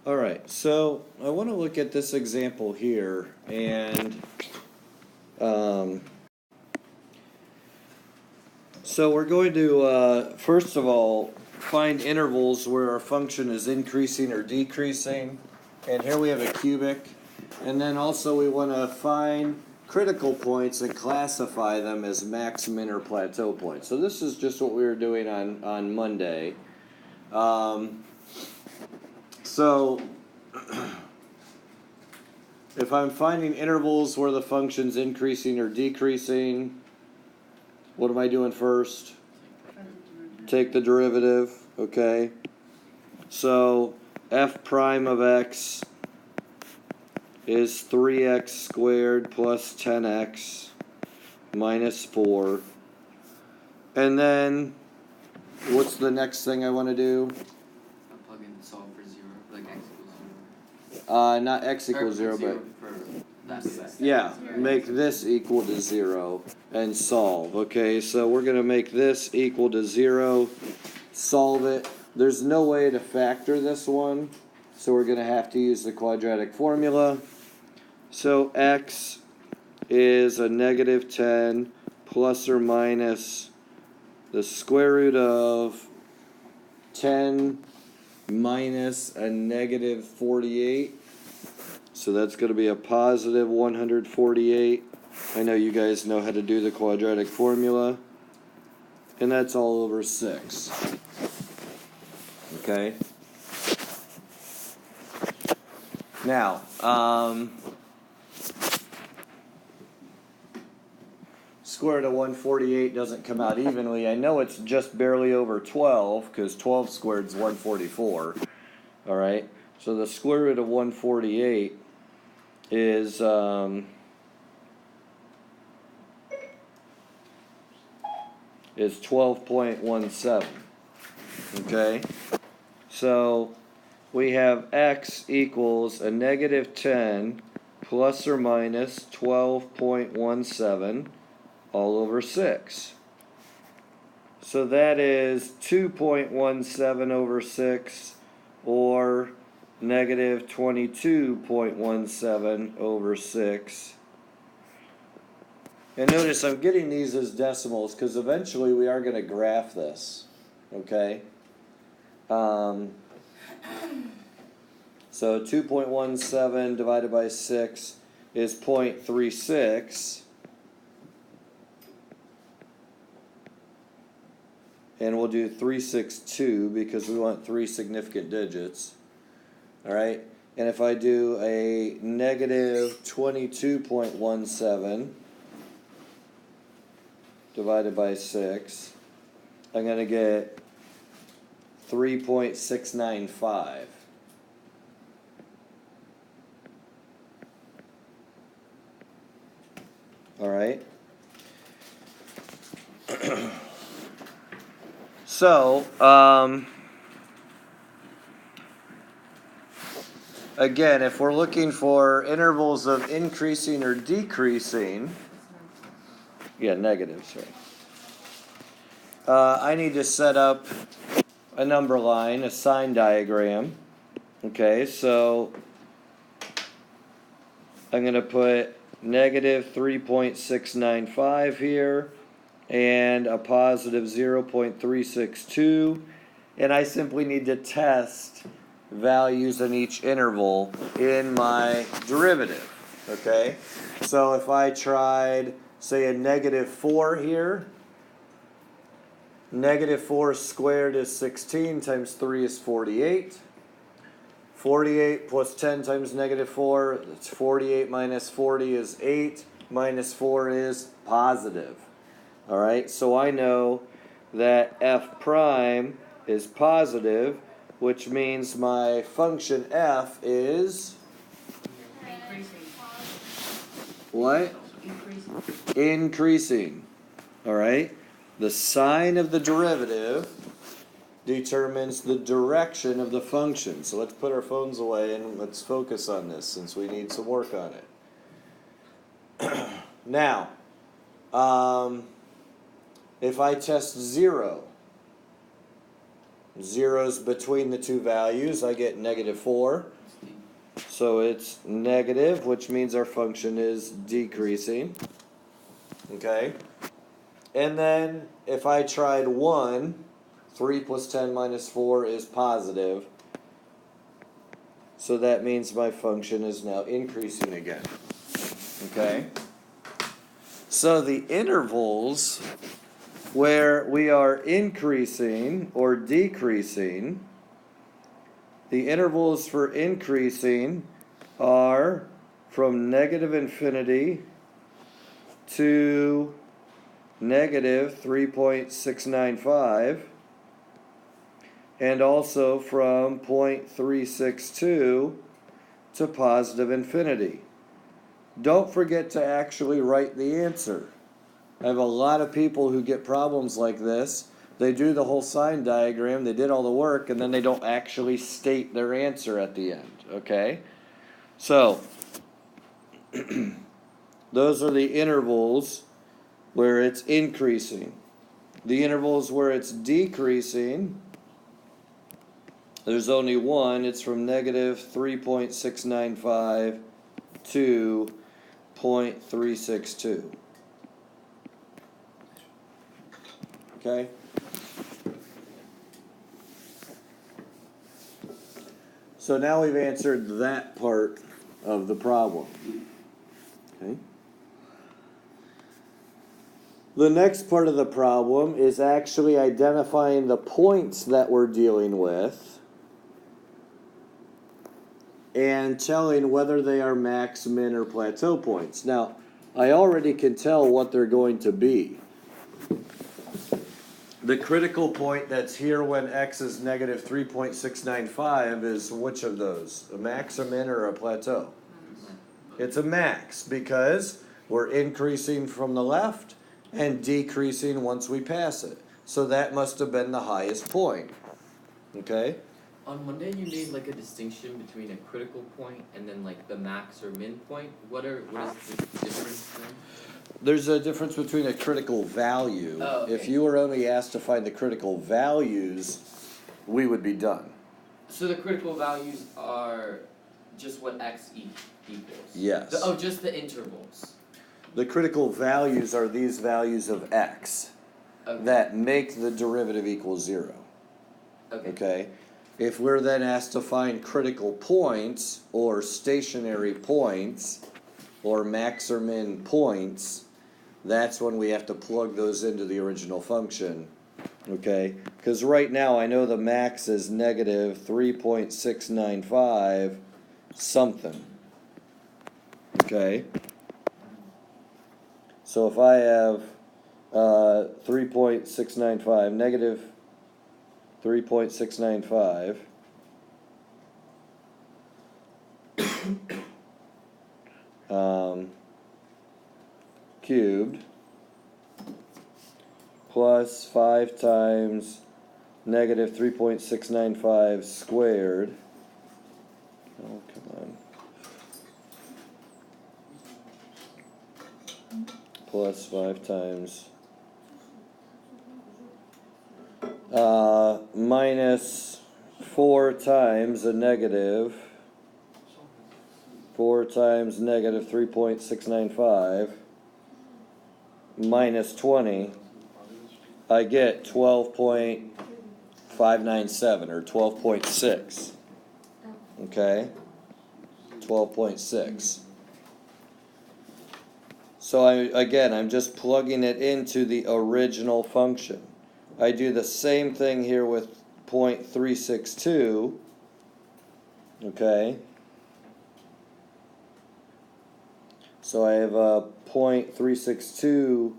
All right, so I want to look at this example here, and so we're going to, first of all, find intervals where our function is increasing or decreasing. And here we have a cubic. And then also we want to find critical points and classify them as max, min, or plateau points. So this is just what we were doing on Monday. So if I'm finding intervals where the function's increasing or decreasing, what am I doing first? Take the derivative, okay? So f prime of x is 3x squared plus 10x minus 4. And then, what's the next thing I want to do? Plug in solve for 0, like x equals 0. Not x equals 0, but... For that set. Yeah, make this equal to 0 and solve. Okay, so we're going to make this equal to 0, solve it. There's no way to factor this one, so we're going to have to use the quadratic formula. So x is a negative 10 plus or minus the square root of 10 minus a negative 48. So that's going to be a positive 148. I know you guys know how to do the quadratic formula. And that's all over 6. Okay? Now, square root of 148 doesn't come out evenly. I know it's just barely over 12 because 12 squared is 144. All right? So the square root of 148 is 12.17. Okay? So we have x equals a negative 10 plus or minus 12.17 all over 6. So that is 2.17 over 6, or negative 22.17 over 6. And notice I'm getting these as decimals because eventually we are going to graph this. Okay? So 2.17 divided by 6 is 0.36. And we'll do 362 because we want 3 significant digits. All right? And if I do a negative 22.17 divided by 6, I'm going to get 3.695. All right? So, again, if we're looking for intervals of increasing or decreasing, negatives, right? I need to set up a number line, a sign diagram. Okay, so I'm going to put negative 3.695 here and a positive 0.362, and I simply need to test values in each interval in my derivative. Okay, so if I tried, say, a negative 4 here, negative 4 squared is 16 times 3 is 48. 48 plus 10 times negative 4, that's 48 minus 40 is 8, minus 4 is positive. All right, so I know that f prime is positive, which means my function f is what? Increasing. All right, the sign of the derivative determines the direction of the function. So let's put our phones away and let's focus on this since we need some work on it. Now, if I test 0, zeros between the two values, I get negative 4. So it's negative, which means our function is decreasing. Okay? And then if I tried 1, 3 plus 10 minus 4 is positive. So that means my function is now increasing again. Okay? So the intervals where we are increasing or decreasing, the intervals for increasing are from negative infinity to negative 3.695, and also from 0.362 to positive infinity. Don't forget to actually write the answer. I have a lot of people who get problems like this. They do the whole sign diagram, they did all the work, and then they don't actually state their answer at the end, okay? So, those are the intervals where it's increasing. The intervals where it's decreasing, there's only one. It's from negative 3.695 to 0.362. Okay? So now we've answered that part of the problem. Okay? The next part of the problem is actually identifying the points that we're dealing with and telling whether they are max, min, or plateau points. Now, I already can tell what they're going to be. The critical point that's here when x is negative 3.695 is which of those? A max, a min, or a plateau? It's a max because we're increasing from the left and decreasing once we pass it. So that must have been the highest point. Okay? On Monday you made like a distinction between a critical point and then like the max or min point. What is the difference then? There's a difference between a critical value. Oh, okay. If you were only asked to find the critical values, we would be done. So the critical values are just what x equals? Yes. Just the intervals. The critical values are these values of x that make the derivative equal 0. Okay? If we're then asked to find critical points or stationary points or max or min points, that's when we have to plug those into the original function. Okay? Because right now I know the max is negative 3.695 something. Okay? So if I have 3.695, negative 3.695, cubed plus 5 times negative 3.695 squared. Oh, come on. Plus 5 times minus 4 times a negative 4 times negative 3.695 minus 20, I get 12.597 or 12.6. Okay? 12.6. So I'm just plugging it into the original function. I do the same thing here with 0.362. Okay? So I have a 0.362 to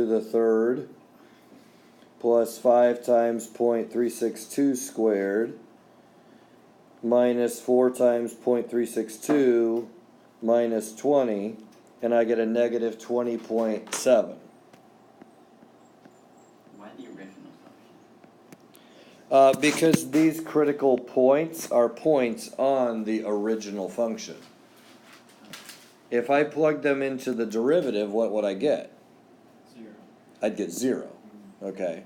the third plus 5 times 0.362 squared minus 4 times 0.362 minus 20, and I get a negative 20.7. Why the original function? Because these critical points are points on the original function. If I plug them into the derivative, what would I get? 0. I'd get 0. Okay.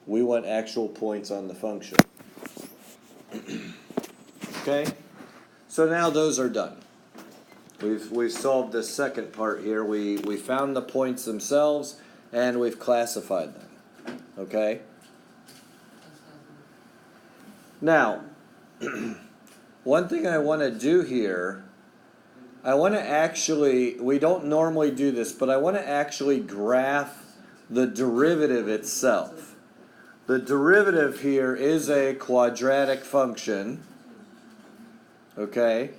We want actual points on the function. Okay? So now those are done. We've solved this second part here. We found the points themselves and we've classified them. Okay? Now, one thing I want to do here, I want to actually, we don't normally do this, but I want to actually graph the derivative itself. The derivative here is a quadratic function, okay?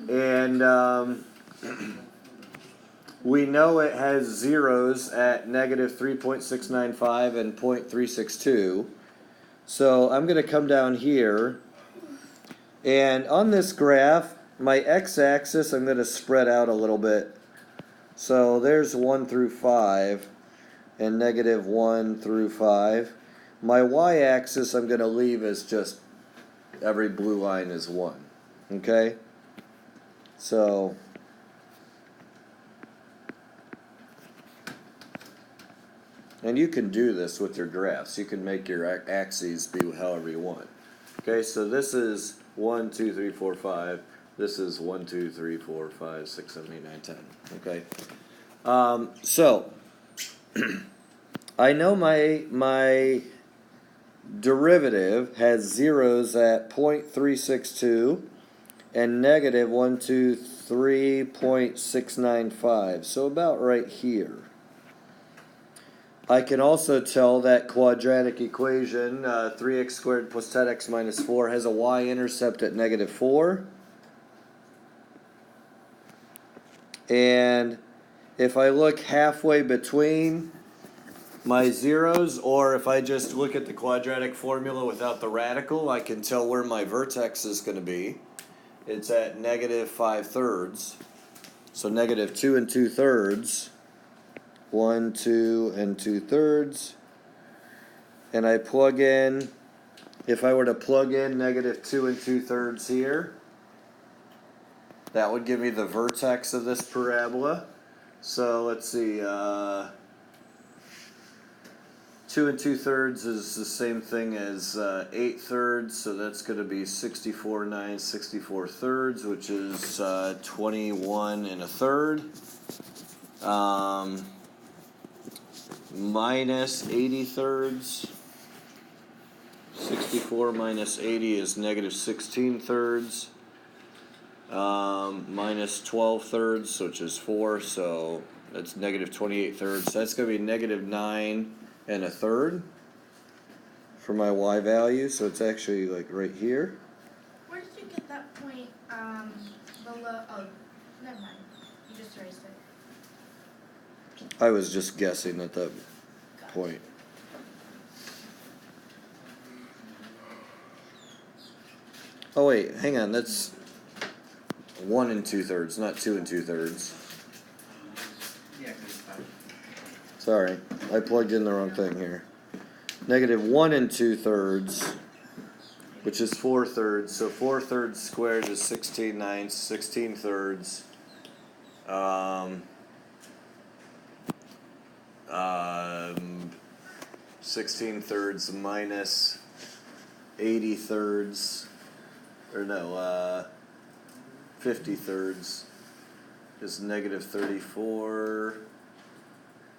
And we know it has zeros at negative 3.695 and 0.362. So I'm going to come down here, and on this graph, my x-axis I'm going to spread out a little bit. So there's 1 through 5, and negative 1 through 5. My y-axis I'm going to leave as just every blue line is 1. Okay? So and you can do this with your graphs. You can make your axes be however you want. Okay, so this is 1, 2, 3, 4, 5. This is 1, 2, 3, 4, 5, 6, 7, 8, 9, 10. Okay. So I know my derivative has zeros at 0.362 and negative 123.695. So about right here. I can also tell that quadratic equation, 3x squared plus 10x minus 4, has a y-intercept at negative 4. And if I look halfway between my zeros, or if I just look at the quadratic formula without the radical, I can tell where my vertex is going to be. It's at negative 5/3. So negative 2 2/3. 1, 2, and 2/3. And I plug in, if I were to plug in negative 2 2/3 here, that would give me the vertex of this parabola. So let's see, 2 2/3 is the same thing as 8/3, so that's going to be 64 9 64/3, which is 21 1/3. Minus 80/3. 64 minus 80 is negative 16/3. Minus 12/3, which is 4, so that's negative 28/3. So that's going to be negative 9 1/3 for my y value. So it's actually like right here. Where did you get that point below? Oh, never mind. You just erased it. I was just guessing at that point. Oh wait, hang on, that's 1 2/3, not 2 2/3. Sorry, I plugged in the wrong thing here. Negative 1 2/3, which is 4/3. So 4/3 squared is 16 9 16/3. 16/3 minus 80/3, or no, 50/3 is negative 34.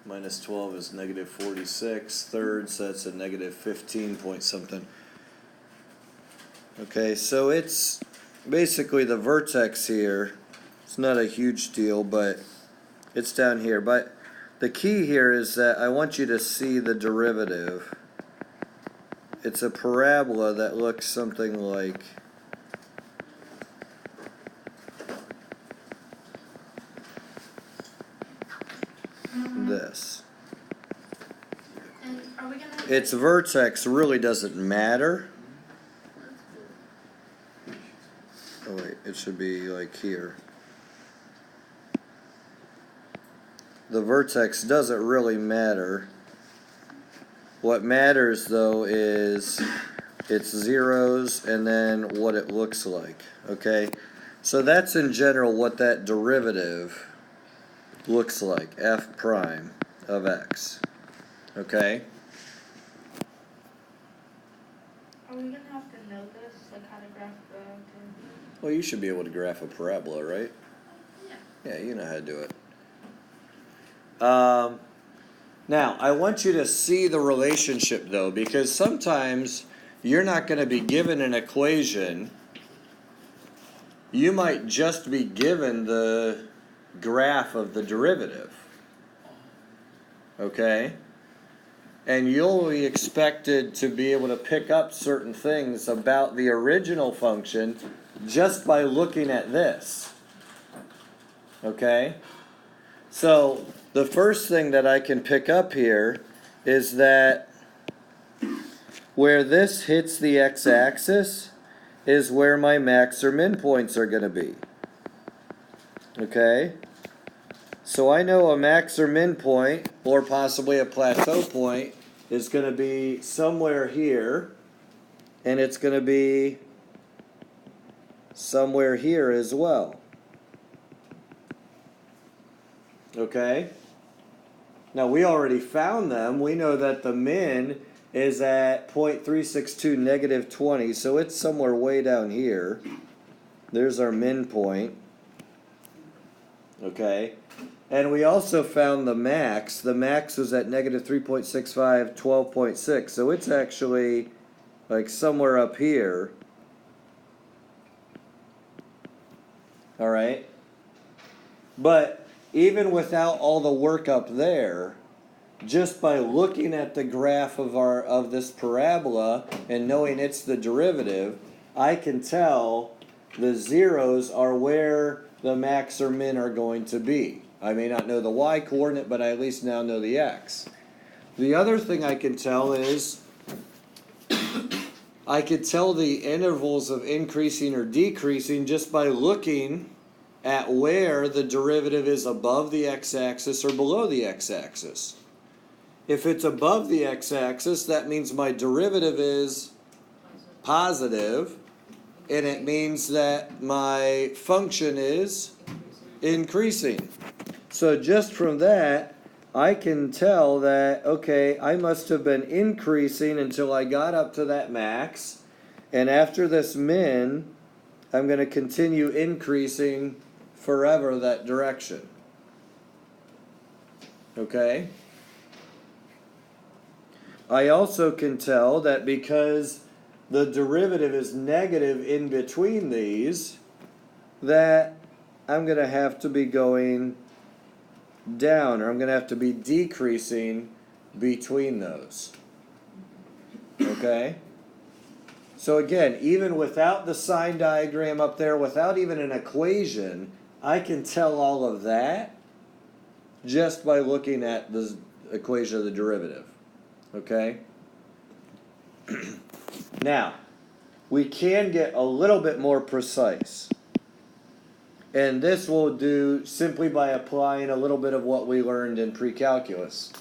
Minus 12 is negative 46/3, so that's a negative 15 point something. Okay, so it's basically the vertex here. It's not a huge deal, but it's down here. But the key here is that I want you to see the derivative. It's a parabola that looks something like this. And are we gonna? Its vertex really doesn't matter. Oh wait, it should be like here. The vertex doesn't really matter. What matters though is its zeros and then what it looks like. Okay, so that's in general what that derivative looks like, f prime of x. Okay? Are we gonna have to know this, like how to graph the Well, you should be able to graph a parabola, right? Yeah. Yeah, you know how to do it. Now, I want you to see the relationship, though, because sometimes you're not going to be given an equation. You might just be given the graph of the derivative. Okay? And you'll be expected to be able to pick up certain things about the original function just by looking at this. Okay? So, the first thing that I can pick up here is that where this hits the x-axis is where my max or min points are going to be. Okay? So I know a max or min point, or possibly a plateau point, is going to be somewhere here, and it's going to be somewhere here as well. Okay? Now we already found them. We know that the min is at 0.362 negative 20, so it's somewhere way down here. There's our min point. Okay? And we also found the max. The max was at negative 3.65, 12.6, so it's actually like somewhere up here. Alright? But even without all the work up there, just by looking at the graph of this parabola and knowing it's the derivative, I can tell the zeros are where the max or min are going to be. I may not know the y coordinate, but I at least now know the x. The other thing I can tell is I could tell the intervals of increasing or decreasing just by looking at where the derivative is above the x-axis or below the x-axis. If it's above the x-axis, that means my derivative is positive, and it means that my function is increasing. So just from that, I can tell that, okay, I must have been increasing until I got up to that max, and after this min, I'm going to continue increasing forever that direction. Okay? I also can tell that because the derivative is negative in between these, that I'm going to have to be going down, or I'm going to have to be decreasing between those. Okay? So again, even without the sign diagram up there, without even an equation, I can tell all of that just by looking at the equation of the derivative. Okay? Now, we can get a little bit more precise. And this we'll do simply by applying a little bit of what we learned in pre-calculus.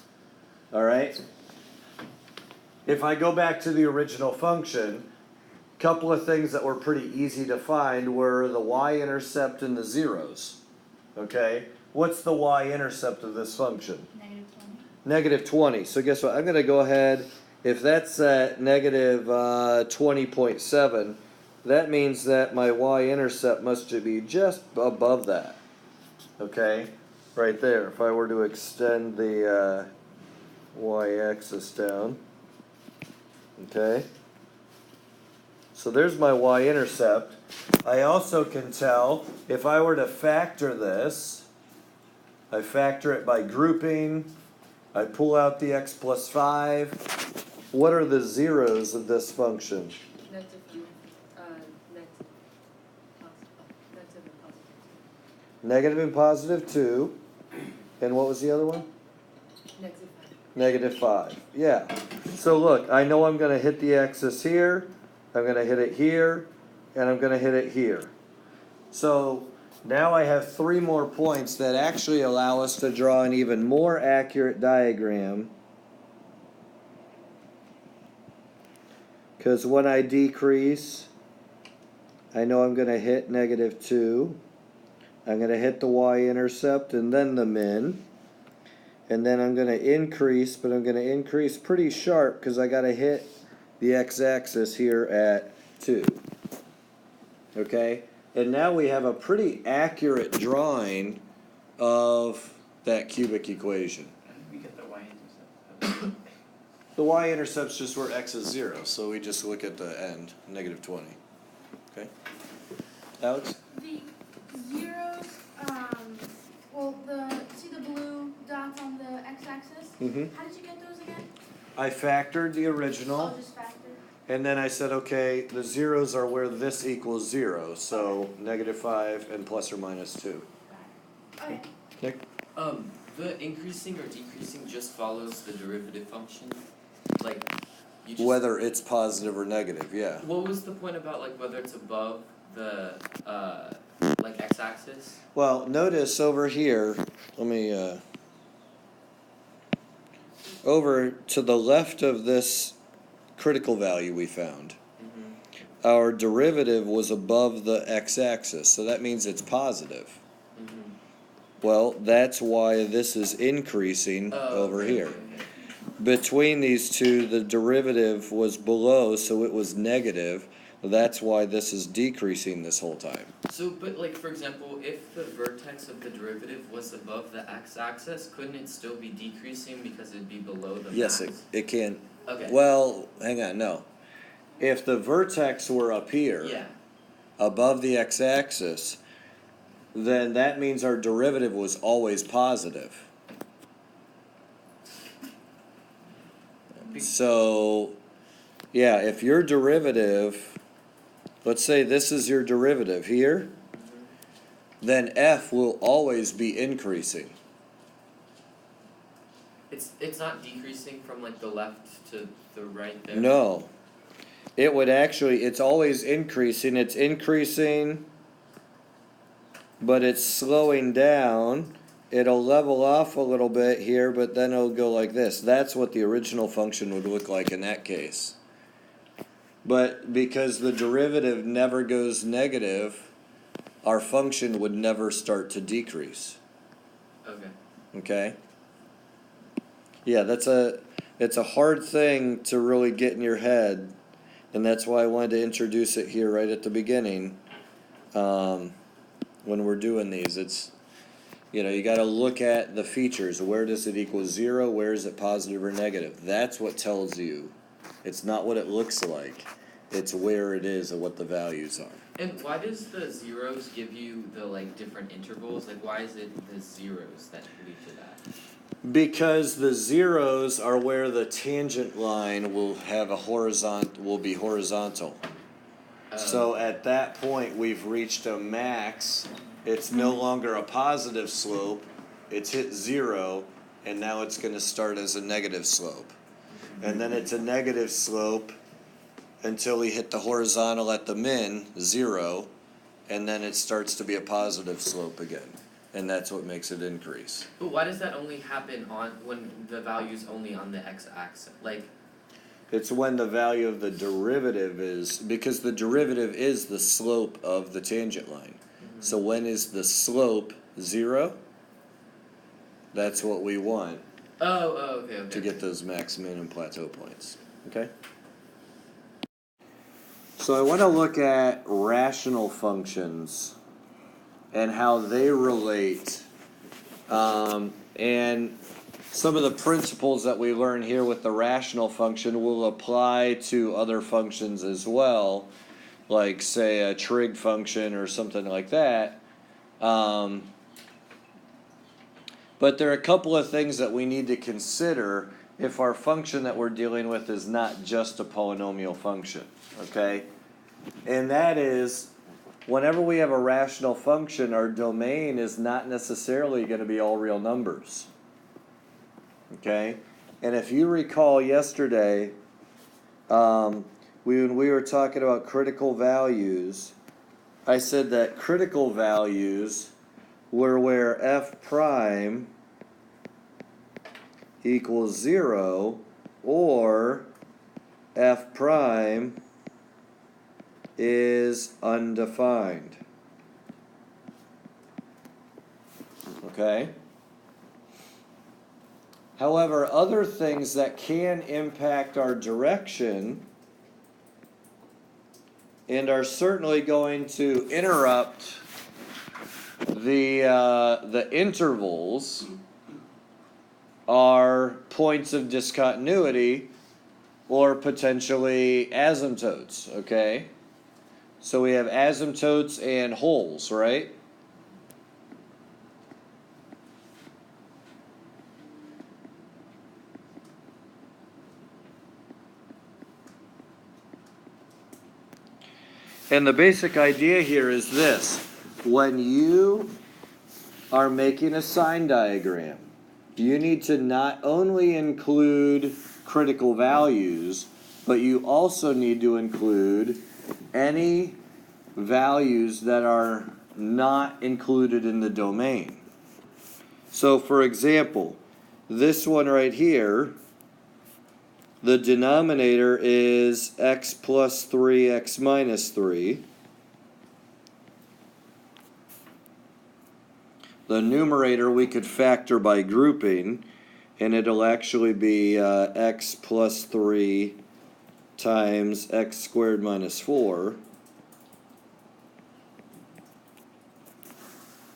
Alright? If I go back to the original function, a couple of things that were pretty easy to find were the y-intercept and the zeros. Okay? What's the y-intercept of this function? Negative 20. So guess what? I'm going to go ahead, if that's at negative 20.7, that means that my y-intercept must be just above that. Okay? Right there. If I were to extend the y-axis down. Okay? So there's my y-intercept. I also can tell, if I were to factor this, I factor it by grouping. I pull out the x plus 5. What are the zeros of this function? Negative and positive 2. And what was the other one? Negative 5. Yeah. So look, I know I'm going to hit the axis here, I'm going to hit it here, and I'm going to hit it here. So now I have 3 more points that actually allow us to draw an even more accurate diagram. Because when I decrease, I know I'm going to hit negative 2. I'm going to hit the y-intercept and then the min. And then I'm going to increase, but I'm going to increase pretty sharp because I got to hit the x-axis here at 2. Okay? And now we have a pretty accurate drawing of that cubic equation. How did we get the y-intercept? The y-intercept's just where x is 0, so we just look at the end, negative 20. Okay? Alex? The zeros, see the blue dots on the x-axis? Mm-hmm. How did you get those again? I factored the Oh, original, just factor. and then I said, okay, the zeros are where this equals 0, so negative 5 and plus or minus 2. Okay. Nick? The increasing or decreasing just follows the derivative function? Like, you just. Whether it's positive or negative, yeah. What was the point about, like, whether it's above the, like, x-axis? Well, notice over here, let me, over to the left of this critical value we found, Mm-hmm. our derivative was above the x-axis, so that means it's positive. Mm-hmm. Well, that's why this is increasing over okay, here. okay. Between these two, the derivative was below, so it was negative. That's why this is decreasing this whole time. So, but like, for example, if the vertex of the derivative was above the x-axis, couldn't it still be decreasing because it'd be below the Yes, max? it can. Okay. Well, hang on, no. If the vertex were up here, Yeah. above the x-axis, then that means our derivative was always positive. So, yeah, if your derivative, let's say this is your derivative here, then f will always be increasing. It's not decreasing from like the left to the right there. No. It would actually, it's always increasing. It's increasing, but it's slowing down. It'll level off a little bit here, but then it'll go like this. That's what the original function would look like in that case. But because the derivative never goes negative, our function would never start to decrease. Okay. Okay? Yeah, it's a hard thing to really get in your head, and that's why I wanted to introduce it here right at the beginning. When we're doing these, it's, you got to look at the features. Where does it equal 0? Where is it positive or negative? That's what tells you. It's not what it looks like. It's where it is and what the values are. And why does the zeros give you the like different intervals? Like, why is it the zeros that lead to that? Because the zeros are where the tangent line will be horizontal. So at that point, we've reached a max. It's no longer a positive slope. It's hit 0, and now it's going to start as a negative slope. And then it's a negative slope until we hit the horizontal at the min, 0, and then it starts to be a positive slope again. And that's what makes it increase. But why does that only happen when the value's only on the x-axis? Like, It's when the value of the derivative is, because the derivative is the slope of the tangent line. So when is the slope 0? That's what we want okay. to get those max, min, and plateau points. Okay? So I want to look at rational functions and how they relate, and some of the principles that we learn here with the rational function will apply to other functions as well, like say a trig function or something like that. But there are a couple of things that we need to consider if our function that we're dealing with is not just a polynomial function, okay? And that is, whenever we have a rational function, our domain is not necessarily going to be all real numbers. Okay? And if you recall yesterday, when we were talking about critical values, I said that critical values were where f prime equals 0 or f prime is undefined. Okay? However, other things that can impact our direction and are certainly going to interrupt the intervals are points of discontinuity or potentially asymptotes, okay? So we have asymptotes and holes, right? And the basic idea here is this. When you are making a sign diagram, you need to not only include critical values, but you also need to include any values that are not included in the domain. So for example, this one right here, the denominator is x plus 3, x minus 3. The numerator we could factor by grouping, and it'll actually be x plus 3 times x squared minus 4.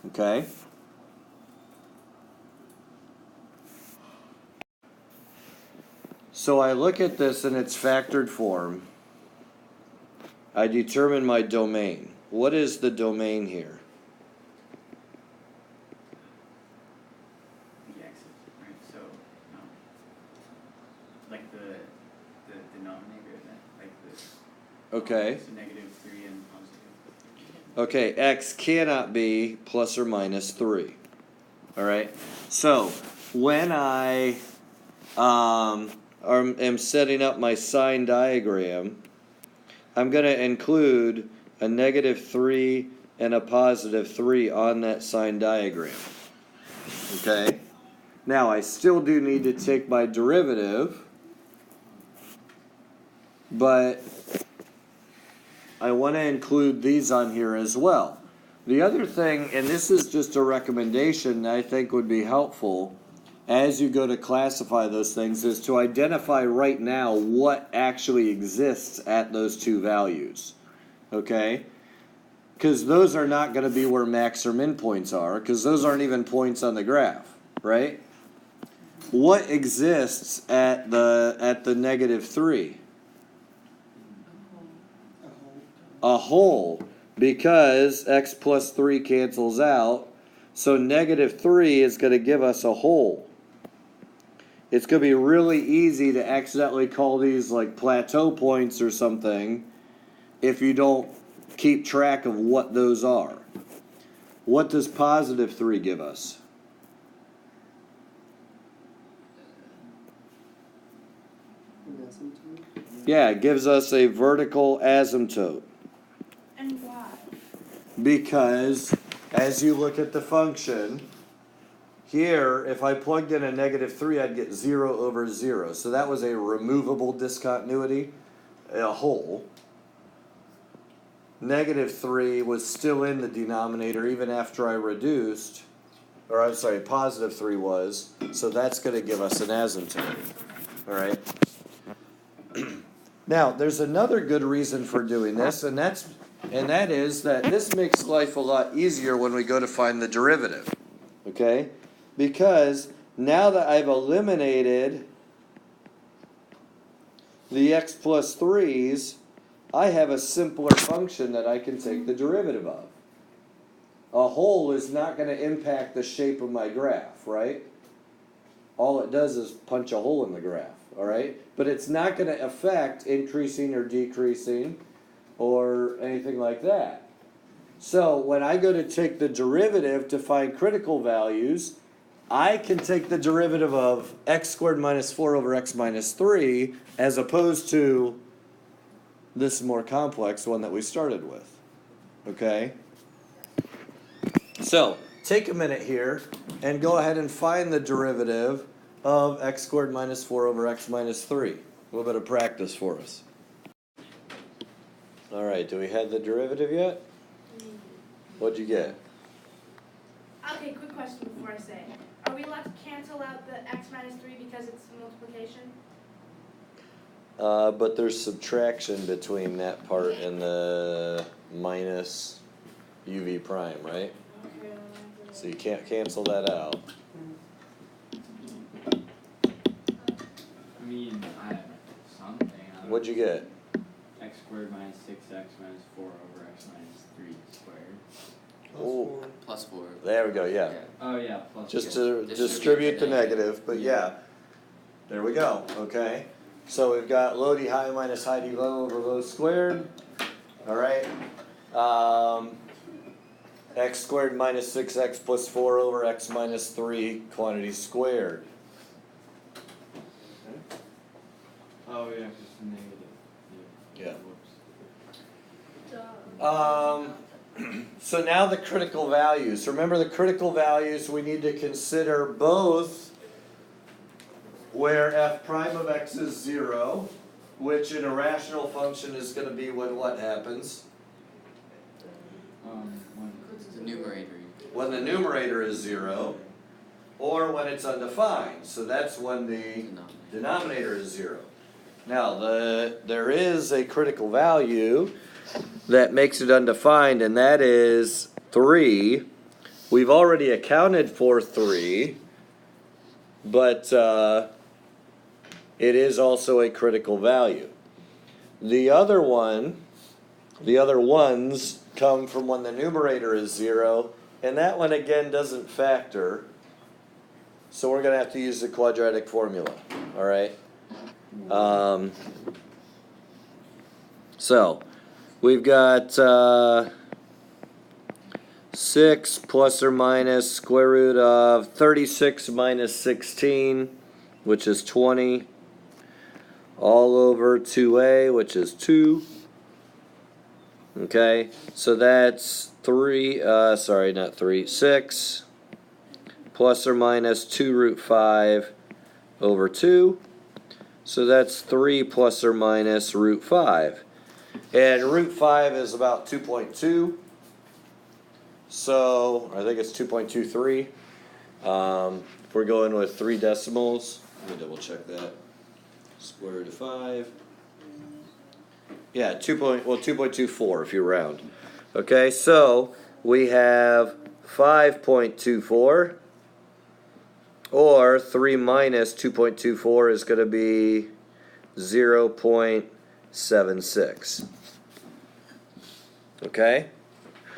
Okay? So I look at this in its factored form. I determine my domain. What is the domain here? The x's, right? So, like the denominator, that like the. Okay. So -3 and +3. Okay, x cannot be plus or minus 3. All right? So, when I am setting up my sign diagram, I'm going to include a -3 and a +3 on that sign diagram. Okay? Now, I still do need to take my derivative, but I want to include these on here as well. The other thing, and this is just a recommendation that I think would be helpful as you go to classify those things, is to identify right now what actually exists at those two values. Okay? Because those are not going to be where max or min points are, because those aren't even points on the graph, right? What exists at the -3? A hole, because x plus 3 cancels out, so -3 is going to give us a hole. It's going to be really easy to accidentally call these like plateau points or something if you don't keep track of what those are. What does +3 give us? Yeah, it gives us a vertical asymptote. And why? Because as you look at the function, here, if I plugged in a -3, I'd get 0 over 0. So that was a removable discontinuity, a hole. -3 was still in the denominator even after I reduced, or I'm sorry, +3 was. So that's going to give us an asymptote. All right. Now, there's another good reason for doing this, and that is that this makes life a lot easier when we go to find the derivative. Okay? Because now that I've eliminated the x plus 3's, I have a simpler function that I can take the derivative of. A hole is not going to impact the shape of my graph, right? All it does is punch a hole in the graph, all right? But it's not going to affect increasing or decreasing or anything like that. So when I go to take the derivative to find critical values, I can take the derivative of x squared minus 4 over x minus 3 as opposed to this more complex one that we started with. Okay? So, take a minute here and go ahead and find the derivative of x squared minus 4 over x minus 3. A little bit of practice for us. Alright, do we have the derivative yet? What'd you get? Okay, quick question before I say it. Are we allowed to cancel out the x minus 3 because it's multiplication? but there's subtraction between that part and the minus UV prime, right? So you can't cancel that out. I mean, I have something. I don't What'd you get? X squared minus 6x minus 4 over x minus 3 squared. Oh, Plus 4. there we go, yeah. Oh yeah, plus Just four. to distribute the negative, but yeah. There we go, okay? So we've got low d high minus high d low over low squared. Alright. X squared minus 6x plus 4 over x minus 3 quantity squared. Oh yeah, because it's negative. Yeah. Whoops. So now the critical values. Remember the critical values, we need to consider both where f prime of x is 0, which in a rational function is going to be when what happens? One. The numerator. When the numerator is 0, or when it's undefined. So that's when the denominator is 0. Now, there is a critical value that makes it undefined, and that is 3. We've already accounted for 3, but it is also a critical value. The other ones come from when the numerator is 0, and that one again doesn't factor. So we're going to have to use the quadratic formula, all right? So we've got 6 plus or minus square root of 36 minus 16, which is 20, all over 2a, which is 2. Okay, so that's 6 plus or minus 2 root 5 over 2. So that's 3 plus or minus root 5. And root 5 is about 2.2. So I think it's 2.23. If we're going with 3 decimals, let me double check that. Square root of 5. Yeah, 2.24 if you round. Okay, so we have 5.24, or 3 minus 2.24 is going to be 0.76. Okay,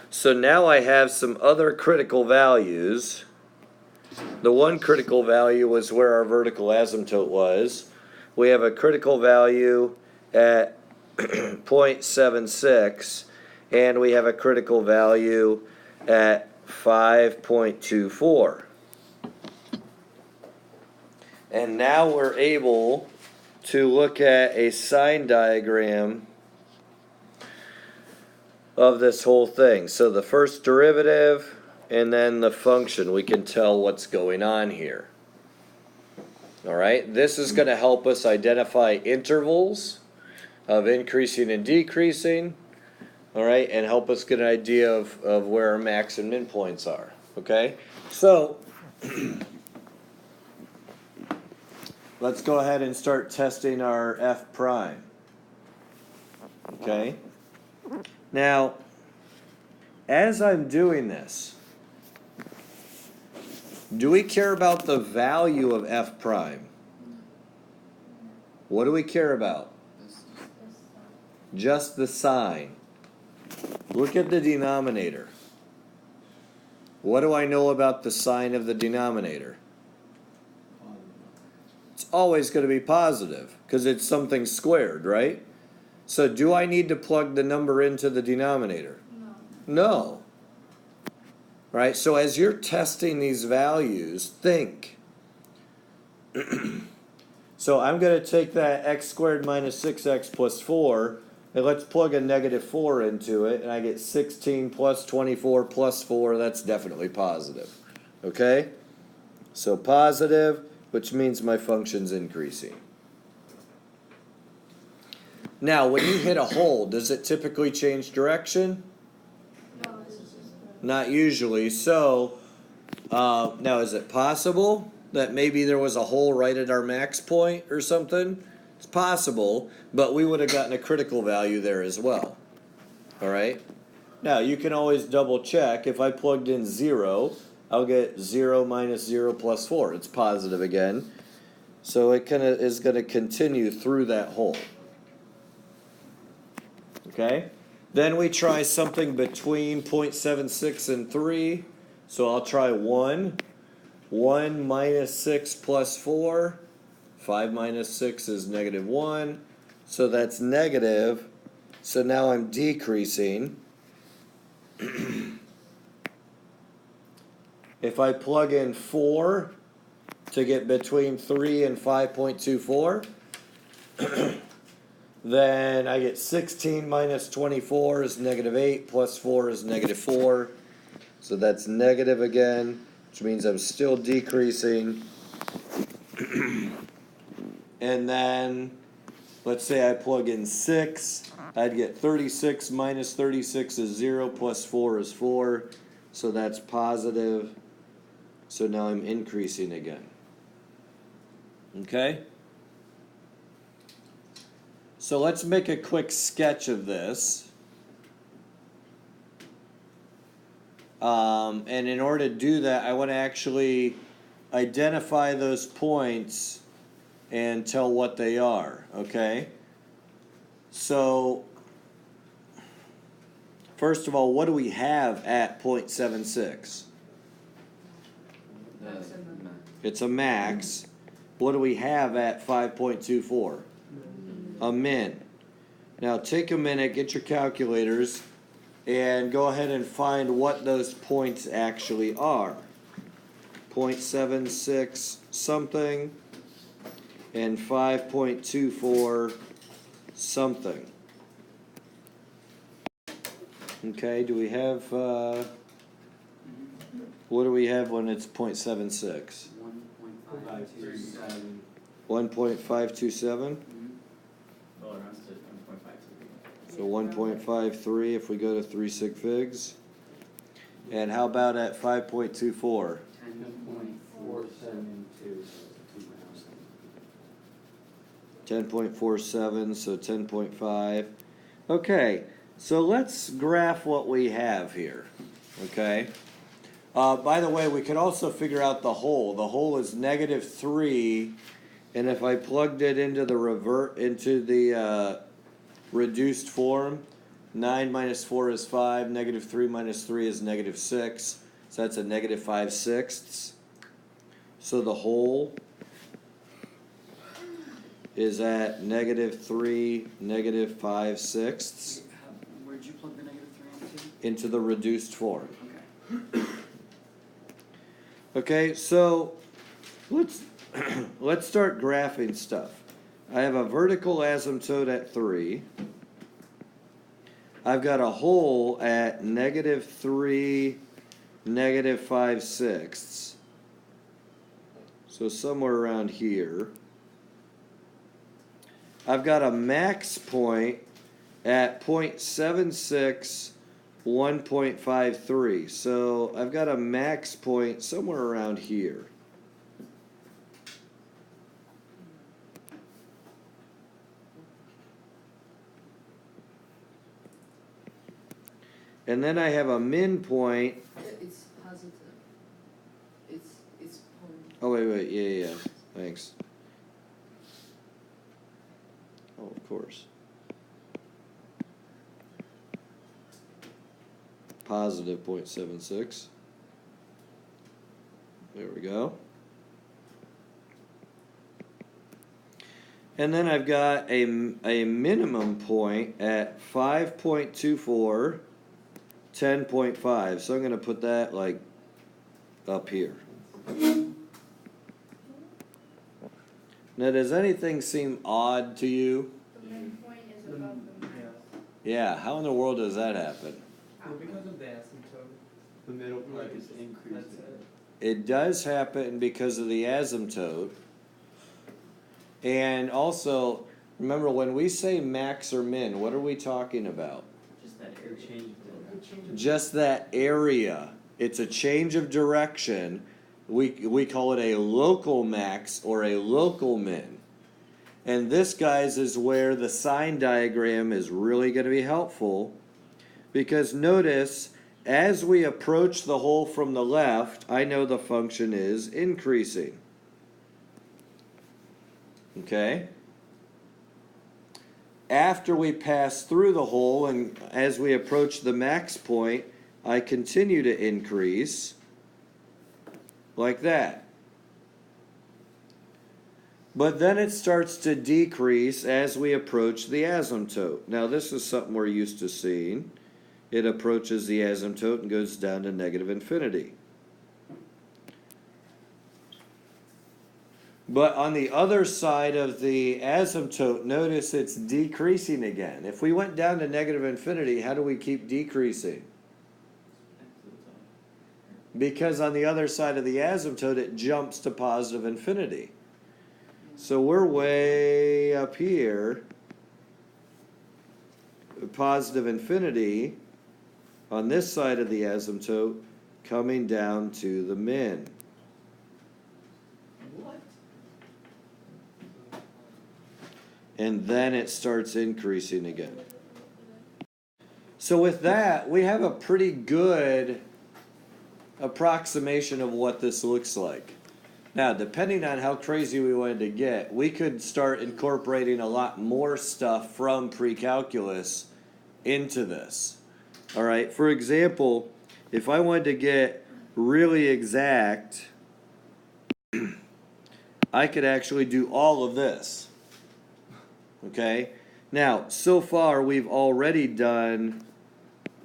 so now I have some other critical values. The one critical value was where our vertical asymptote was. We have a critical value at 0.76, and we have a critical value at 5.24. And now we're able to look at a sign diagram of this whole thing. So the first derivative and then the function, we can tell what's going on here. All right, this is going to help us identify intervals of increasing and decreasing, all right, and help us get an idea of where our max and min points are, okay? So, let's go ahead and start testing our f prime, okay? Now, as I'm doing this, do we care about the value of f prime? What do we care about? Just the sign. Look at the denominator. What do I know about the sign of the denominator? It's always going to be positive because it's something squared, right? So do I need to plug the number into the denominator? No. Right? So as you're testing these values, think. So I'm going to take that x squared minus 6x plus 4, and let's plug a negative 4 into it, and I get 16 plus 24 plus 4. That's definitely positive. Okay? So positive, which means my function's increasing. Now, when you hit a hole, does it typically change direction? Not usually. So, now is it possible that maybe there was a hole right at our max point or something? It's possible, but we would have gotten a critical value there as well. All right? Now, you can always double check. If I plugged in 0, I'll get 0 minus 0 plus 4. It's positive again. So it kind of is going to continue through that hole. Okay? Then we try something between 0.76 and 3. So I'll try 1. 1 minus 6 plus 4. 5 minus 6 is negative 1. So that's negative. So now I'm decreasing. If I plug in 4 to get between 3 and 5.24, then I get 16 minus 24 is negative 8, plus 4 is negative 4. So that's negative again, which means I'm still decreasing. And then, let's say I plug in 6, I'd get 36 minus 36 is 0, plus 4 is 4. So that's positive. So now I'm increasing again. Okay? So let's make a quick sketch of this. And in order to do that, I want to actually identify those points and tell what they are. Okay? So, first of all, what do we have at 0.76? It's a max. What do we have at 5.24? A min. Now take a minute, get your calculators, and go ahead and find what those points actually are. 0.76 something and 5.24 something. Okay, do we have, what do we have when it's 0.76? 1.527. 1.527? Well, it runs to 1.53. So 1.53 if we go to 3 sig figs. And how about at 5.24? 10.472. 10.47, so 10.5. Okay, so let's graph what we have here. Okay. By the way, we could also figure out the hole. The hole is negative 3, and if I plugged it into the reduced form, 9 minus 4 is 5, negative 3 minus 3 is negative 6, so that's a negative 5/6. So the hole is at negative 3, negative 5/6 Where'd you plug the negative 3 into the reduced form. into? Okay, so let's start graphing stuff. I have a vertical asymptote at 3. I've got a hole at negative 3, negative 5/6. So somewhere around here. I've got a max point at 0.76, 1.53. So I've got a max point somewhere around here. And then I have a min point. It's positive. It's point. Oh, wait, yeah. Thanks. Oh, of course. Positive 0.76. There we go. And then I've got a minimum point at 5.24, 10.5. So I'm going to put that like up here. Now, does anything seem odd to you? The midpoint is above the max. Yeah, how in the world does that happen? Well, because of the asymptote. The middle part is increasing. That's it. It does happen because of the asymptote. And also, remember when we say max or min, what are we talking about? Just that area. Change the Just that area. It's a change of direction. We call it a local max or a local min. And this, guys, is where the sign diagram is really going to be helpful, because notice, as we approach the hole from the left, I know the function is increasing. Okay? After we pass through the hole and as we approach the max point, I continue to increase like that. But then it starts to decrease as we approach the asymptote. Now this is something we're used to seeing. It approaches the asymptote and goes down to negative infinity. But on the other side of the asymptote, notice it's decreasing again. If we went down to negative infinity, how do we keep decreasing? Because on the other side of the asymptote, it jumps to positive infinity. So we're way up here, positive infinity, on this side of the asymptote, coming down to the min. What? And then it starts increasing again. So with that, we have a pretty good approximation of what this looks like. Now, depending on how crazy we wanted to get, we could start incorporating a lot more stuff from pre-calculus into this. All right, for example, if I wanted to get really exact, I could actually do all of this. Okay? Now, so far we've already done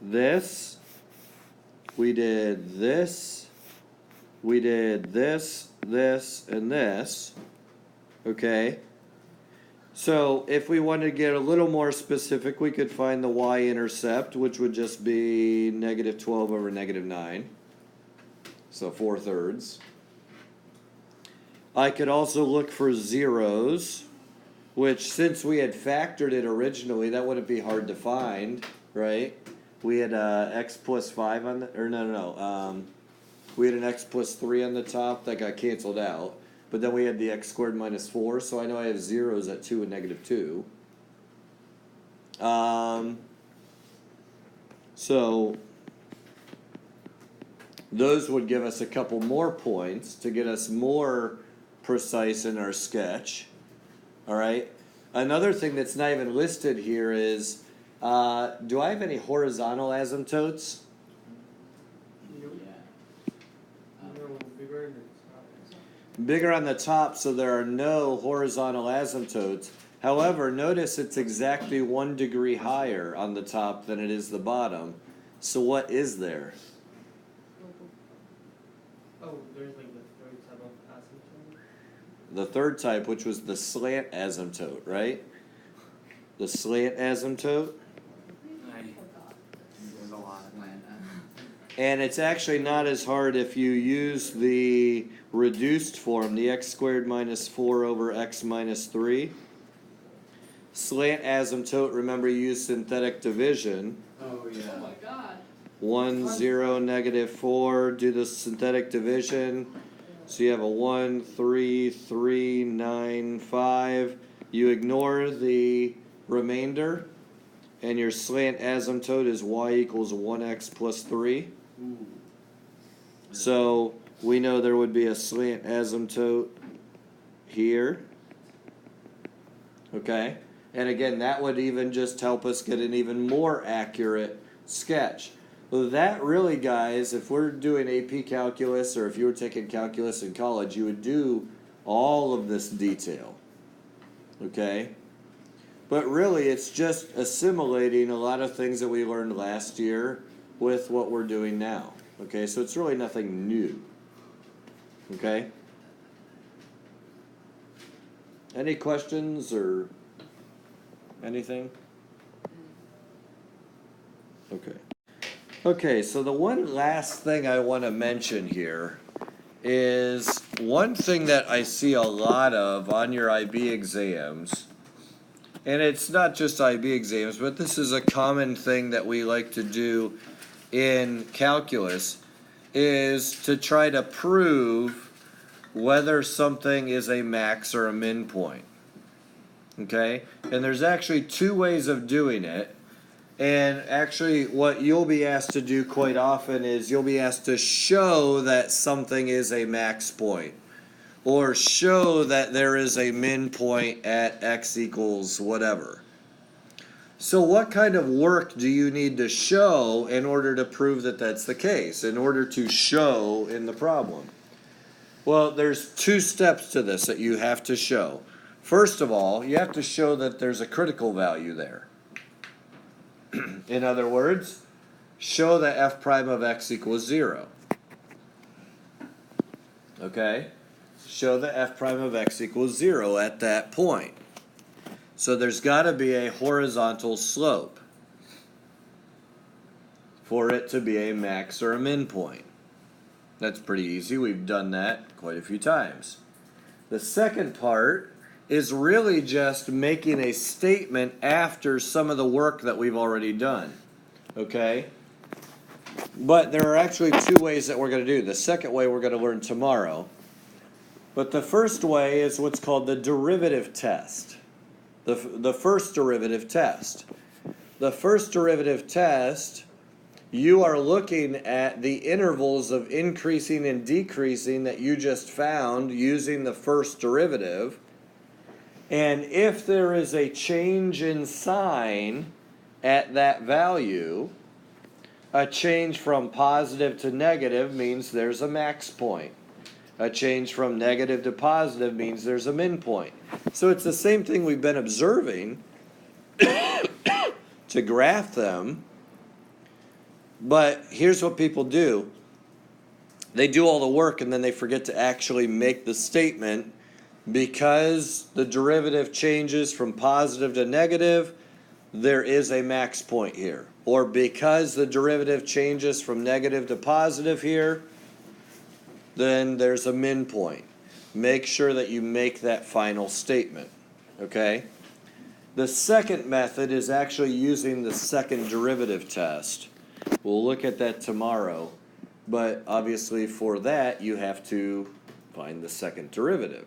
this, we did this, we did this, this, and this. Okay? So if we wanted to get a little more specific, we could find the y-intercept, which would just be negative 12 over negative 9. So 4/3. I could also look for zeros, which since we had factored it originally, that wouldn't be hard to find, right? We had x plus 5 on the, or no, we had an x plus 3 on the top that got canceled out. But then we had the x squared minus 4, so I know I have zeros at 2 and negative 2. So those would give us a couple more points to get us more precise in our sketch. All right. Another thing that's not even listed here is, do I have any horizontal asymptotes? Yeah. No, bigger than it's Bigger on the top, so there are no horizontal asymptotes. However, notice it's exactly 1 degree higher on the top than it is the bottom. So what is there? Oh, there's like the third type of asymptote. The third type, which was the slant asymptote, right? The slant asymptote. There's a lot of land. And it's actually not as hard if you use the reduced form, the x squared minus 4 over x minus 3. Slant asymptote, remember you use synthetic division. Oh, yeah. Oh my god. 1, 0, negative 4, do the synthetic division. So you have a 1, 3, 3, 9, 5. You ignore the remainder, and your slant asymptote is y equals 1x plus 3. Ooh. So we know there would be a slant asymptote here. Okay? And again, that would even just help us get an even more accurate sketch. That really, guys, if we're doing AP calculus or if you were taking calculus in college, you would do all of this detail. Okay? But really, it's just assimilating a lot of things that we learned last year with what we're doing now. Okay? So it's really nothing new. Okay? Any questions or anything? Okay. Okay, so the one last thing I want to mention here is one thing that I see a lot of on your IB exams, and it's not just IB exams, but this is a common thing that we like to do in calculus, is to try to prove whether something is a max or a min point. Okay? And there's actually two ways of doing it. And actually, what you'll be asked to do quite often is you'll be asked to show that something is a max point, or show that there is a min point at x equals whatever. So what kind of work do you need to show in order to prove that that's the case, in order to show in the problem? Well, there's two steps to this that you have to show. First of all, you have to show that there's a critical value there. In other words, show that f prime of x equals 0. Okay? Show that f prime of x equals 0 at that point. So there's got to be a horizontal slope for it to be a max or a min point. That's pretty easy. We've done that quite a few times. The second part is really just making a statement after some of the work that we've already done. Okay? But there are actually two ways that we're going to do. The second way we're going to learn tomorrow. But the first way is what's called the derivative test. The first derivative test. The first derivative test, you are looking at the intervals of increasing and decreasing that you just found using the first derivative. And if there is a change in sign at that value, a change from positive to negative means there's a max point. A change from negative to positive means there's a min point. So it's the same thing we've been observing to graph them. But here's what people do. They do all the work and then they forget to actually make the statement. Because the derivative changes from positive to negative, there is a max point here. Or because the derivative changes from negative to positive here, then there's a min point. Make sure that you make that final statement. Okay? The second method is actually using the second derivative test. We'll look at that tomorrow. But obviously for that, you have to find the second derivative.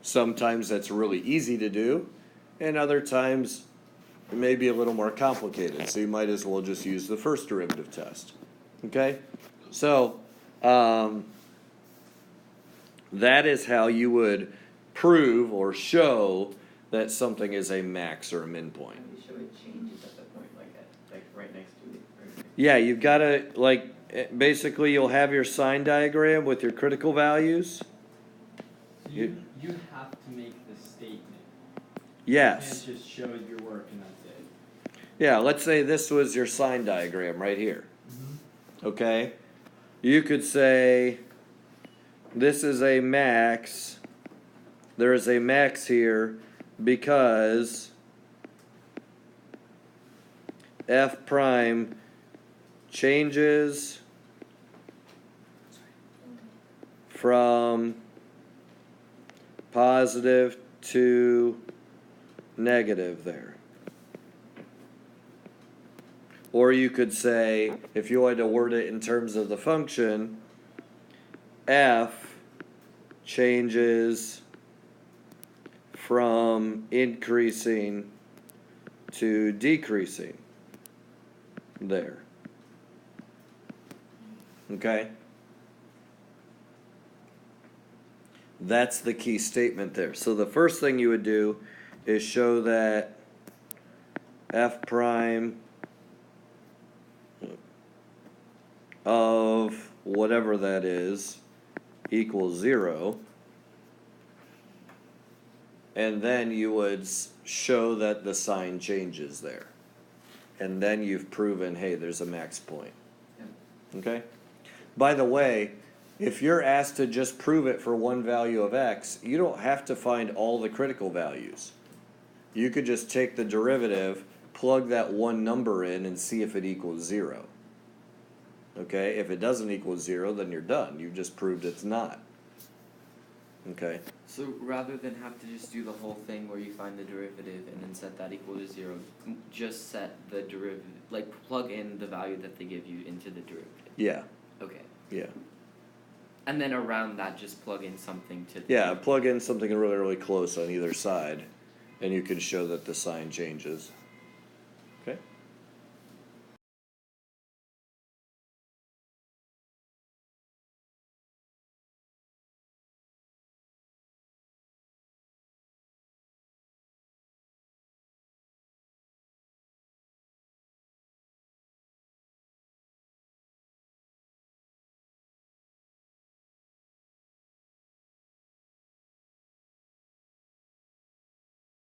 Sometimes that's really easy to do, and other times it may be a little more complicated. So you might as well just use the first derivative test. Okay? So that is how you would prove or show that something is a max or a min point. How do you show it changes at that point, like right next to it? Right? Yeah, you've got to, basically you'll have your sign diagram with your critical values. You have to make the statement. Yes. You can't just show your work and that's it. Yeah, let's say this was your sign diagram right here. Okay? You could say this is a max. There is a max here because f prime changes from positive to negative there. Or you could say, if you wanted to word it in terms of the function, f changes from increasing to decreasing there. Okay? That's the key statement there. So the first thing you would do is show that f prime of whatever that is equals 0. And then you would show that the sign changes there. And then you've proven, hey, there's a max point. Okay? By the way, if you're asked to just prove it for one value of x, you don't have to find all the critical values. You could just take the derivative, plug that one number in, and see if it equals 0. Okay? If it doesn't equal 0, then you're done. You've just proved it's not. Okay? So rather than have to just do the whole thing where you find the derivative and then set that equal to 0, just set the derivative, like plug in the value that they give you into the derivative. Yeah. Okay. Yeah. And then around that, just plug in something to. Yeah, plug in something really, really close on either side. And you can show that the sign changes.